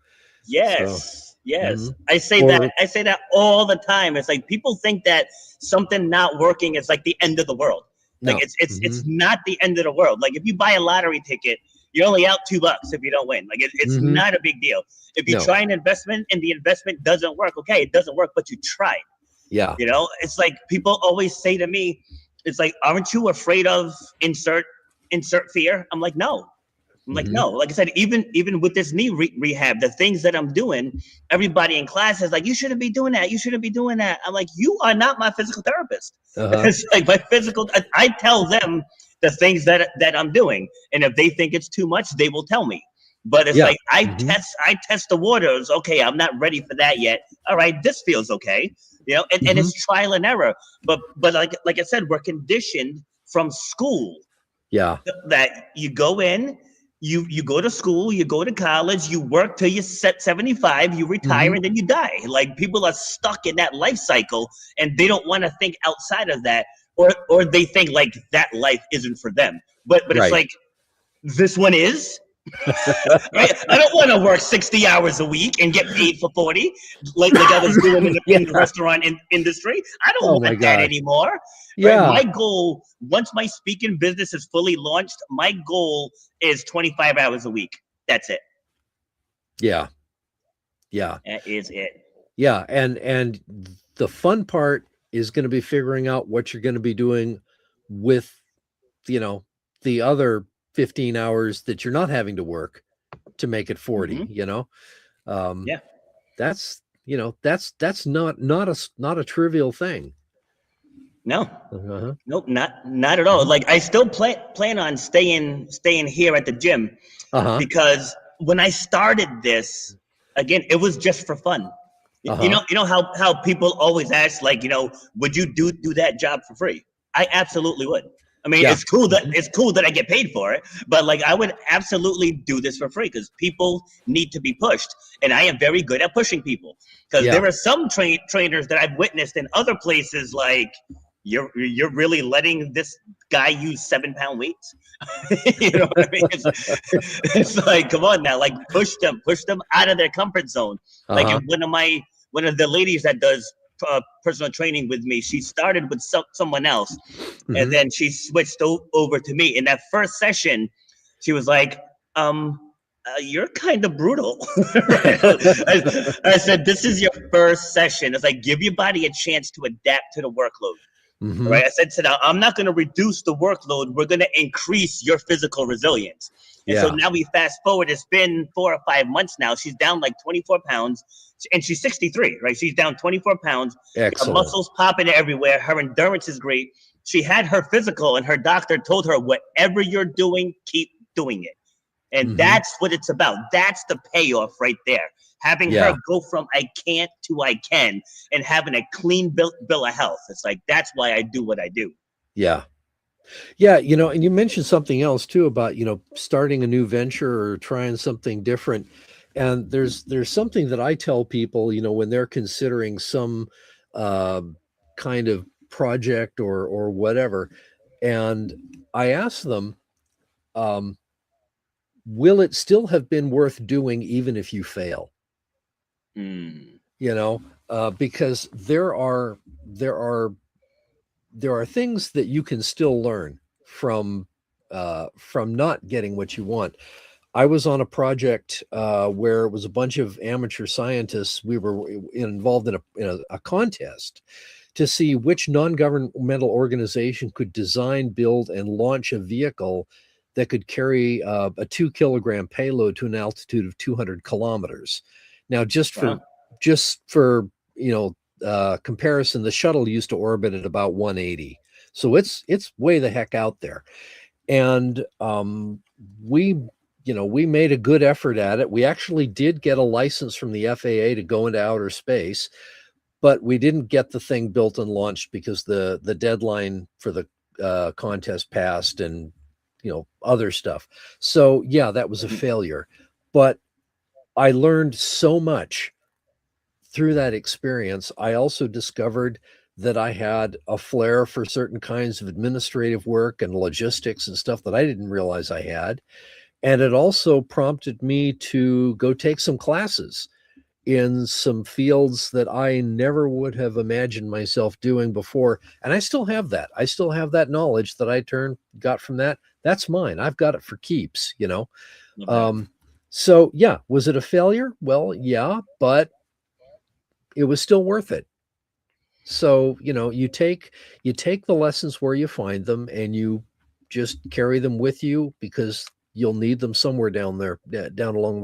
Yes. So, yes. I say that all the time. It's like people think that something not working is like the end of the world. Like it's not the end of the world. Like if you buy a lottery ticket, you're only out $2 if you don't win. Like it's not a big deal. If you try an investment and the investment doesn't work, okay, it doesn't work, but you tried. Yeah. You know, it's like people always say to me, it's like, aren't you afraid of insert fear? I'm like, no. I'm like, no. Like I said, even with this knee rehab, the things that I'm doing, everybody in class is like, you shouldn't be doing that. You shouldn't be doing that. I'm like, you are not my physical therapist. It's like my physical. I tell them the things that I'm doing, and if they think it's too much, they will tell me. But it's like I test the waters. Okay, I'm not ready for that yet. All right, this feels okay. You know, and it's trial and error. But like I said, we're conditioned from school. Yeah. That you go in. You go to school, you go to college, you work till you're 75, you retire, and then you die. Like people are stuck in that life cycle, and they don't want to think outside of that, or they think like that life isn't for them. But it's like this one is. Right? I don't want to work 60 hours a week and get paid for 40, like I was doing in the restaurant industry. I don't want that anymore. Yeah. Right? My goal, once my speaking business is fully launched, my goal is 25 hours a week. That's it. Yeah. Yeah. That is it. Yeah. And the fun part is going to be figuring out what you're going to be doing with, you know, the other 15 hours that you're not having to work to make it 40, you know. That's, you know, that's not a trivial thing. No. Nope, not at all. Like I still plan on staying here at the gym because when I started this, again, it was just for fun. You know how people always ask, like, you know, would you do that job for free? I absolutely would. I mean, it's cool that I get paid for it, but like I would absolutely do this for free because people need to be pushed, and I am very good at pushing people. Because there are some trainers that I've witnessed in other places, like you're really letting this guy use 7-pound weights. You know what I mean? It's like, come on now, like push them out of their comfort zone. Like one of the ladies that does personal training with me, she started with someone else, and then she switched over to me. In that first session, she was like, you're kind of brutal. Right? I said, this is your first session. It's like, give your body a chance to adapt to the workload. Mm-hmm. Right? I said to them, I'm not going to reduce the workload. We're going to increase your physical resilience. And so Yeah. now we fast forward. It's been 4 or 5 months now. She's down like 24 pounds and she's 63, right? She's down 24 pounds. Her Excellent. muscles popping everywhere. Her endurance is great. She had her physical and her doctor told her, whatever you're doing, keep doing it. And Mhm. that's what it's about. That's the payoff right there. Having Yeah. her go from I can't to I can and having a clean bill of health. It's like, that's why I do what I do. Yeah. Yeah, and you mentioned something else too about, starting a new venture or trying something different. And there's something that I tell people, when they're considering some kind of project or whatever, and I ask them, will it still have been worth doing even if you fail? Mm. Because there are things that you can still learn from not getting what you want. I was on a project where it was a bunch of amateur scientists. We were involved in a contest to see which non-governmental organization could design, build, and launch a vehicle that could carry a 2-kilogram payload to an altitude of 200 kilometers. Now, just for comparison, the shuttle used to orbit at about 180, so it's way the heck out there. And we made a good effort at it. We actually did get a license from the FAA to go into outer space, but we didn't get the thing built and launched because the deadline for the contest passed, and other stuff. So yeah, that was a failure. But I learned so much through that experience. I also discovered that I had a flair for certain kinds of administrative work and logistics and stuff that I didn't realize I had. And it also prompted me to go take some classes in some fields that I never would have imagined myself doing before. And I still have that. I still have that knowledge that I got from that. That's mine. I've got it for keeps, So yeah, was it a failure? Well, yeah, but it was still worth it. So, you take the lessons where you find them, and you just carry them with you, because you'll need them somewhere down there, down along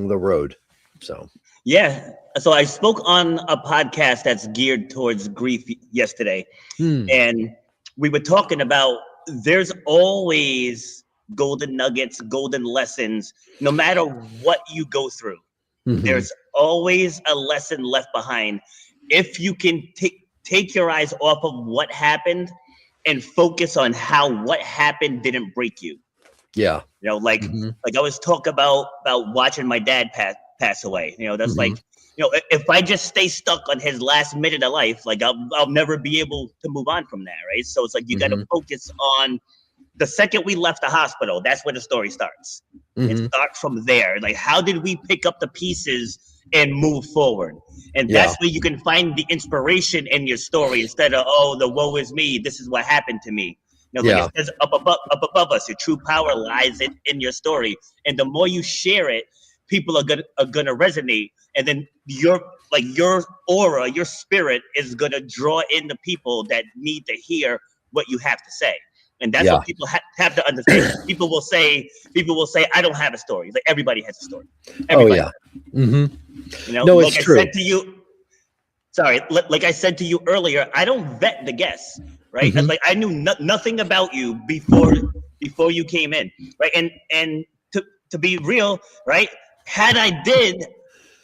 the road. So, yeah. So I spoke on a podcast that's geared towards grief yesterday. And we were talking about there's always golden nuggets, golden lessons, no matter what you go through. Mhm. There's always a lesson left behind. If you can take your eyes off of what happened and focus on how what happened didn't break you. Yeah. Like I was talking about watching my dad pass away. That's like, if I just stay stuck on his last minute of life, like I'll never be able to move on from that, right? So it's like you got to focus on the second we left the hospital. That's where the story starts. It starts from there. Like, how did we pick up the pieces and move forward? And that's where you can find the inspiration in your story, instead of, oh, the woe is me, this is what happened to me. Like it says up above us, your true power lies in your story. And the more you share it, people are gonna resonate. And then your aura, your spirit is gonna draw in the people that need to hear what you have to say. And that's what people have to understand. People will say, I don't have a story. Like, everybody has a story. Everybody. Oh yeah. No, it's true. Said to you, like I said to you earlier, I don't vet the guests, right? Like, I knew nothing about you before you came in, right? And to be real, right? Had I did,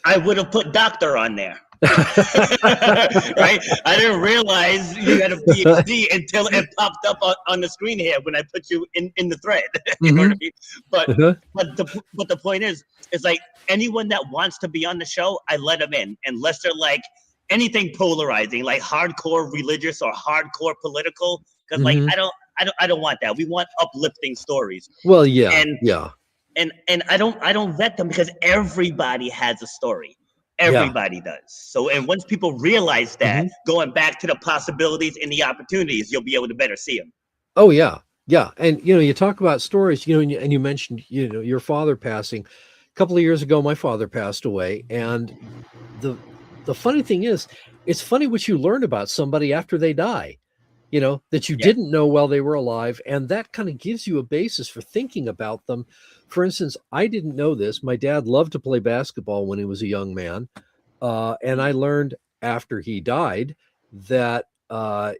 I would have put doctor on there. Right? I didn't realize you had a PhD until it popped up on the screen here when I put you in the thread. You know what I mean? But the point is, it's like, anyone that wants to be on the show, I let them in, unless they're like anything polarizing, like hardcore religious or hardcore political. Because like I don't want that. We want uplifting stories. Well, yeah, and I don't vet them, because everybody has a story. Everybody does. So, and once people realize that, going back to the possibilities and the opportunities, you'll be able to better see them. Oh yeah. Yeah, and you talk about stories, and you mentioned, your father passing. A couple of years ago, my father passed away, and the the funny thing is, it's funny what you learn about somebody after they die, that you Yeah. didn't know while they were alive, and that kind of gives you a basis for thinking about them. For instance, I didn't know this. My dad loved to play basketball when he was a young man, and I learned after he died that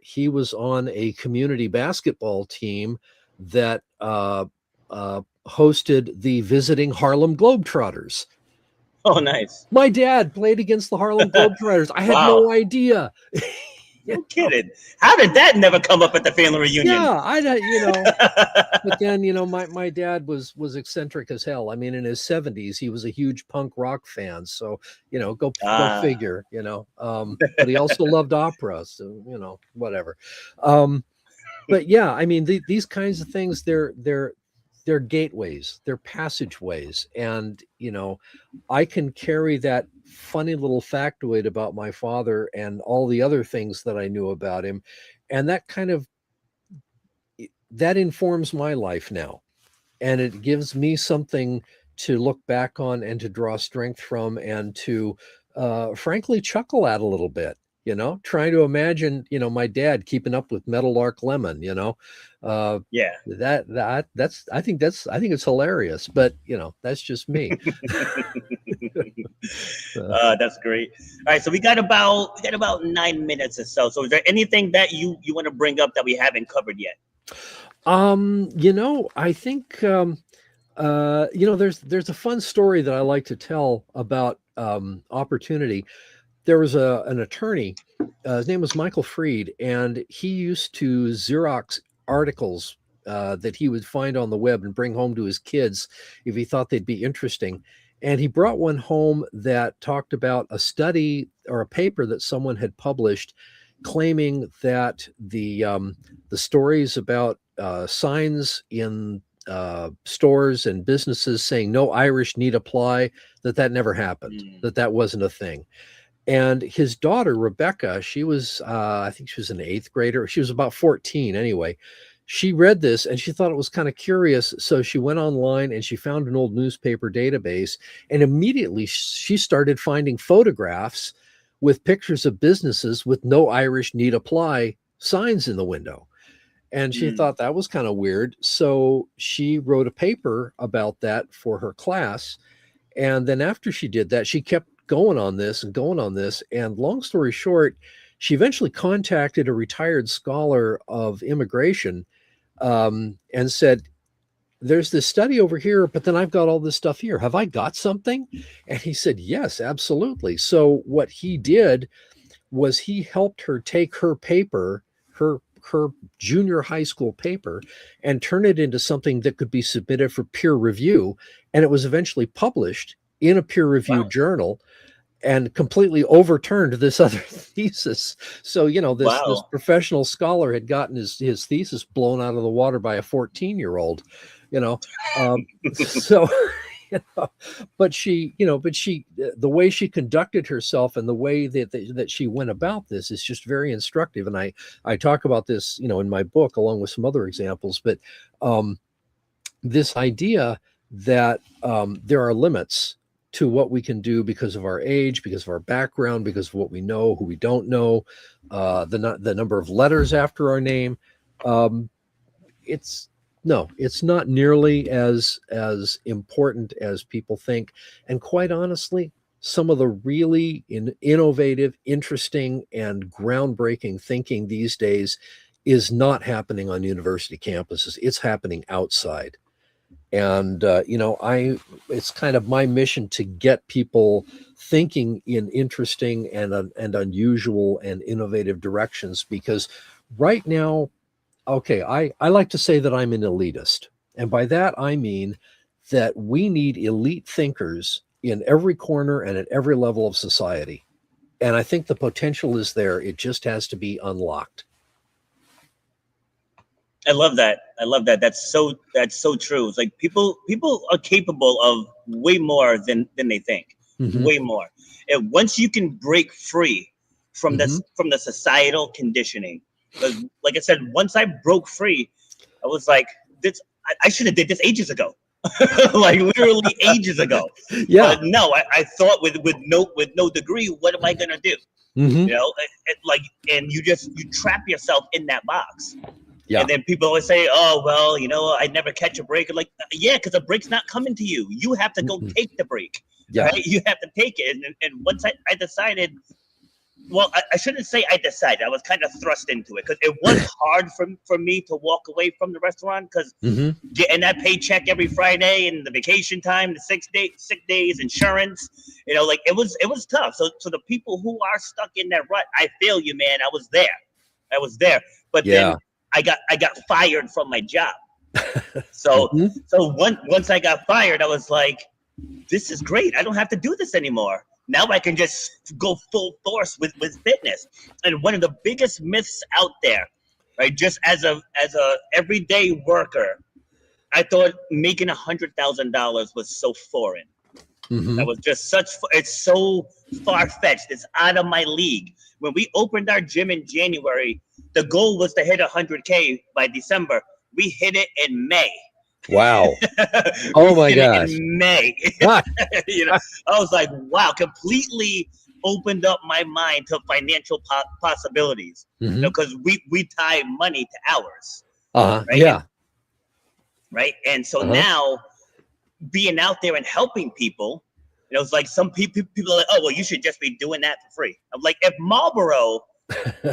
he was on a community basketball team that hosted the visiting Harlem Globetrotters. Oh, nice. My dad played against the Harlem Globetrotters. I had Wow. no idea. No kidding. How did that never come up at the family reunion? Yeah, but then my dad was eccentric as hell. I mean, in his 70s, he was a huge punk rock fan. So go Ah, figure. But he also loved opera. So whatever. Um, but yeah, I mean, these kinds of things, they're gateways, they're passageways, and I can carry that funny little factoid about my father and all the other things that I knew about him, and that informs my life now, and it gives me something to look back on and to draw strength from, and to frankly chuckle at a little bit, trying to imagine my dad keeping up with Meadowlark Lemon, uh, yeah. I think it's hilarious, but that's just me. uh, That's great. All right, so we got about 9 minutes or so. So, is there anything that you want to bring up that we haven't covered yet? I think there's a fun story that I like to tell about opportunity. There was an attorney. His name was Michael Freed, and he used to Xerox articles that he would find on the web and bring home to his kids if he thought they'd be interesting. And he brought one home that talked about a study or a paper that someone had published, claiming that the stories about signs in stores and businesses saying no Irish need apply, that never happened, Mm. that wasn't a thing. And his daughter, Rebecca, she was, I think she was an eighth grader. She was about 14 anyway. She read this and she thought it was kind of curious. So she went online and she found an old newspaper database. And immediately she started finding photographs with pictures of businesses with no Irish need apply signs in the window. And she Mm. thought that was kind of weird. So she wrote a paper about that for her class. And then after she did that, she kept going on this and going on this. And long story short, she eventually contacted a retired scholar of immigration, and said, there's this study over here, but then I've got all this stuff here. Have I got something? And he said, yes, absolutely. So what he did was he helped her take her paper, her junior high school paper, and turn it into something that could be submitted for peer review. And it was eventually published in a peer reviewed Wow. journal and completely overturned this other thesis. So, this Wow. professional scholar had gotten his thesis blown out of the water by a 14-year-old, you know. So but the way she conducted herself and the way that she went about this is just very instructive. And I talk about this, in my book, along with some other examples. But this idea that there are limits to what we can do because of our age, because of our background, because of what we know, who we don't know, the number of letters after our name. It's No, it's not nearly as important as people think. And quite honestly, some of the really innovative, interesting, and groundbreaking thinking these days is not happening on university campuses. It's happening outside. And it's kind of my mission to get people thinking in interesting and unusual and innovative directions, because right now, okay, I like to say that I'm an elitist. And by that, I mean that we need elite thinkers in every corner and at every level of society. And I think the potential is there. It just has to be unlocked. I love that. I love that. That's so true. It's like people are capable of way more than they think. Mm-hmm. Way more. And once you can break free from Mm-hmm. this from the societal conditioning, because like I said, once I broke free, I was like, this, I should have did this ages ago. Like literally ages ago. Yeah. But no, I thought with no degree, what am I gonna do? Hmm. You know, like, and you trap yourself in that box. Yeah. And then people always say, oh, well, you know, I never catch a break. I'm like, yeah, because a break's not coming to you. You have to go take the break. Yeah. Right? You have to take it. And once I decided, well, I shouldn't say I decided. I was kind of thrust into it because it was hard for me to walk away from the restaurant because getting that paycheck every Friday and the vacation time, the sick days, insurance, you know, like it was tough. So the people who are stuck in that rut, I feel you, man. I was there. But then I got fired from my job. So once I got fired, I was like, this is great. I don't have to do this anymore. Now I can just go full force with fitness. And one of the biggest myths out there, right? Just as a everyday worker, I thought making $100,000 was so foreign. That was just it's so far-fetched. It's out of my league. When we opened our gym in January, the goal was to hit 100K by December. We hit it in May. Wow. Oh my gosh. In May. You know, I was like, wow, completely opened up my mind to financial possibilities. You know, because we tie money to hours. Right? Yeah. Right. And so now being out there and helping people, you know, it's like some people are like, oh, well, you should just be doing that for free. I'm like, if Marlboro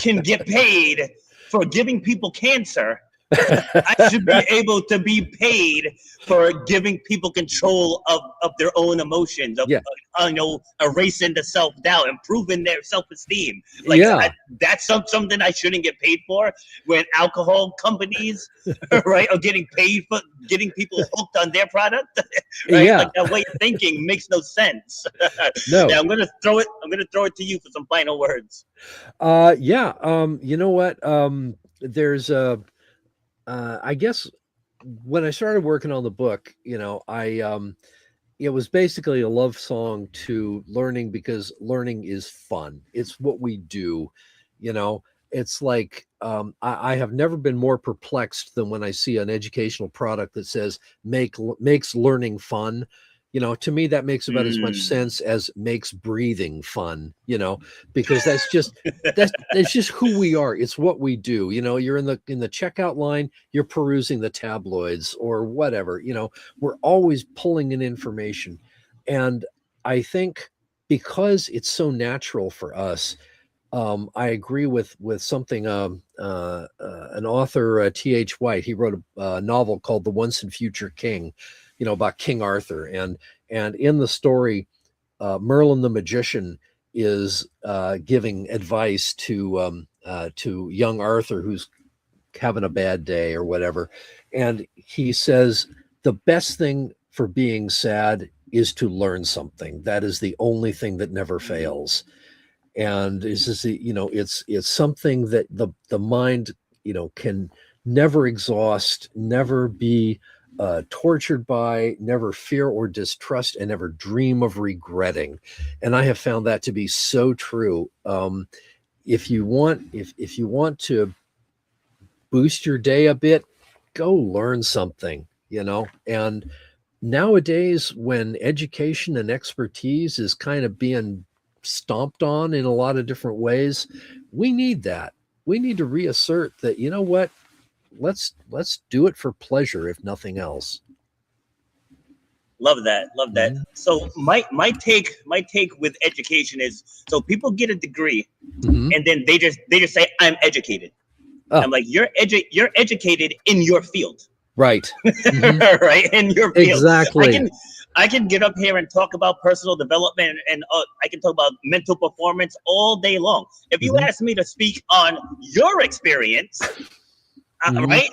can get paid for giving people cancer, I should be able to be paid for giving people control of their own emotions, of you know, erasing the self-doubt, improving their self-esteem. Like that's something I shouldn't get paid for. When alcohol companies, right, are getting paid for getting people hooked on their product, right? Like that way of thinking makes no sense. No. Yeah, I'm gonna throw it to you for some final words. You know what? There's I guess when I started working on the book, you know, it was basically a love song to learning because learning is fun. It's what we do, you know. It's like I have never been more perplexed than when I see an educational product that says makes learning fun. You know, to me, that makes about as much sense as makes breathing fun, you know, because that's just who we are. It's what we do. You know, you're in the checkout line, you're perusing the tabloids or whatever, you know, we're always pulling in information. And I think because it's so natural for us, I agree with something an author, T.H. White, he wrote a novel called The Once and Future King, you know, about King Arthur. And in the story, Merlin the magician is giving advice to young Arthur, who's having a bad day or whatever. And he says, the best thing for being sad is to learn something. That is the only thing that never fails. And it's just, you know, it's something that the mind, you know, can never exhaust, never be tortured by, never fear or distrust, and never dream of regretting. And I have found that to be so true. If you want to boost your day a bit, go learn something, you know. And nowadays, when education and expertise is kind of being stomped on in a lot of different ways, we need that. We need to reassert that, you know what, let's do it for pleasure, if nothing else. Love that. So my take with education is, so people get a degree and then they just say, I'm educated. I'm like, you're educated in your field. Right. Right, in your field. Exactly. I can get up here and talk about personal development and I can talk about mental performance all day long. If you ask me to speak on your experience, right,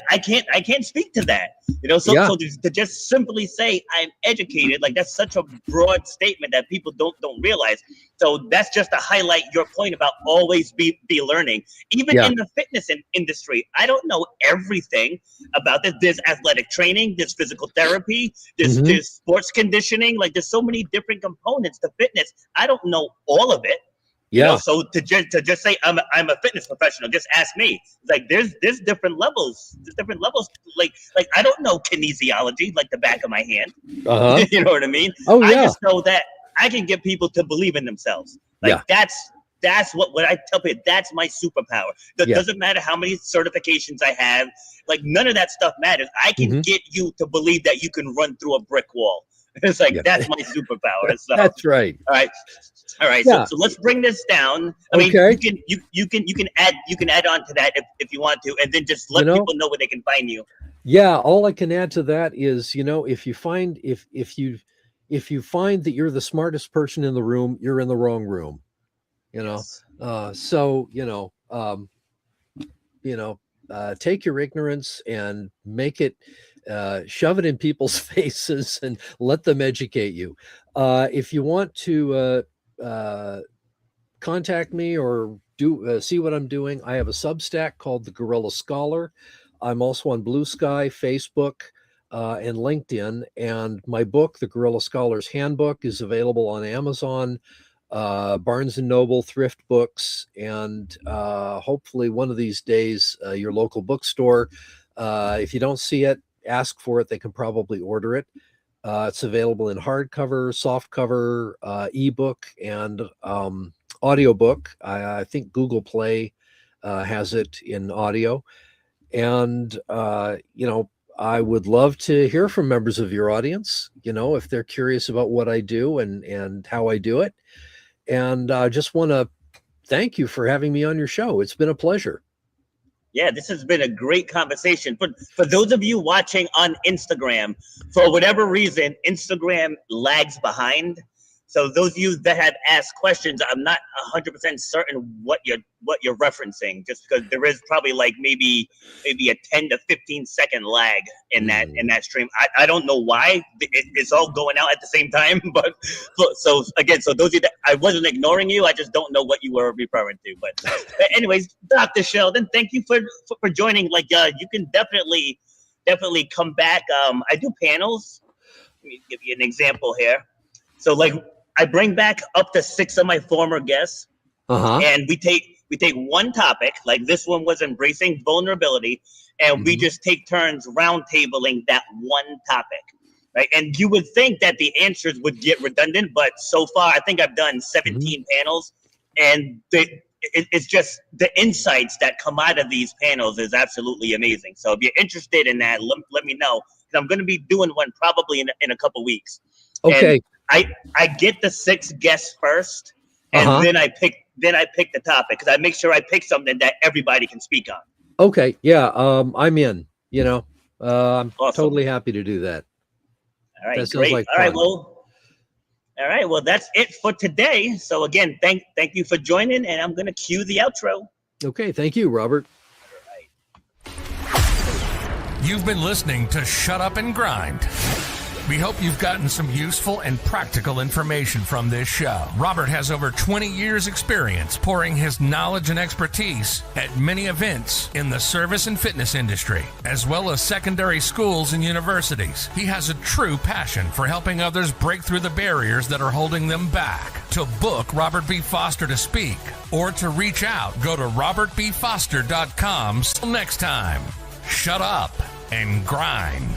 I can't speak to that. You know, so to just simply say I'm educated, like that's such a broad statement that people don't realize. So that's just to highlight your point about always be learning. Even in the fitness industry, I don't know everything about this. There's athletic training, there's physical therapy, there's sports conditioning. Like there's so many different components to fitness. I don't know all of it. Yeah. So to just say I'm a fitness professional, just ask me. It's like there's different levels. There's different levels. Like I don't know kinesiology like the back of my hand. Uh-huh. You know what I mean? Oh, yeah. I just know that I can get people to believe in themselves. Like that's what I tell people. That's my superpower. It doesn't matter how many certifications I have. Like none of that stuff matters. I can get you to believe that you can run through a brick wall. It's like that's my superpower. So, that's right. All right. So let's bring this down. I mean, you can add on to that if you want to, and then just let people know where they can find you. Yeah, all I can add to that is, if you find if you find that you're the smartest person in the room, you're in the wrong room. Take your ignorance and make it, shove it in people's faces and let them educate you. If you want to contact me or see what I'm doing, I have a Substack called The Guerrilla Scholar. I'm also on Blue Sky, Facebook, and LinkedIn. And my book, The Guerrilla Scholar's Handbook, is available on Amazon, Barnes & Noble, Thrift Books, and hopefully one of these days, your local bookstore. If you don't see it, ask for it. They can probably order it. It's available in hardcover, softcover, ebook, and audiobook. I think Google Play has it in audio. And, I would love to hear from members of your audience, if they're curious about what I do and how I do it. And I just want to thank you for having me on your show. It's been a pleasure. Yeah, this has been a great conversation. For those of you watching on Instagram, for whatever reason, Instagram lags behind. So those of you that have asked questions, I'm not 100% certain what you're referencing, just because there is probably like maybe a 10 to 15 second lag in that stream. I don't know why it's all going out at the same time, but so those of you that I wasn't ignoring you, I just don't know what you were referring to. But anyways, Dr. Sheldon, thank you for joining. Like you can definitely come back. I do panels. Let me give you an example here. So like, I bring back up to 6 of my former guests, and we take one topic, like this one was embracing vulnerability, and we just take turns roundtabling that one topic, right? And you would think that the answers would get redundant, but so far I think I've done 17 panels, and it's just the insights that come out of these panels is absolutely amazing. So if you're interested in that, let me know. I'm going to be doing one probably in a couple weeks. Okay. And I get the 6 guests first, and then I pick the topic, because I make sure I pick something that everybody can speak on. Okay. Yeah. I'm in. I'm Awesome. totally happy to do that. All right. That sounds Great. like All right. Well, that's it for today. So again, thank you for joining, and I'm going to cue the outro. Okay. Thank you, Robert. All right. You've been listening to Shut Up and Grind. We hope you've gotten some useful and practical information from this show. Robert has over 20 years' experience pouring his knowledge and expertise at many events in the service and fitness industry, as well as secondary schools and universities. He has a true passion for helping others break through the barriers that are holding them back. To book Robert B. Foster to speak or to reach out, go to robertbfoster.com. Till next time, shut up and grind.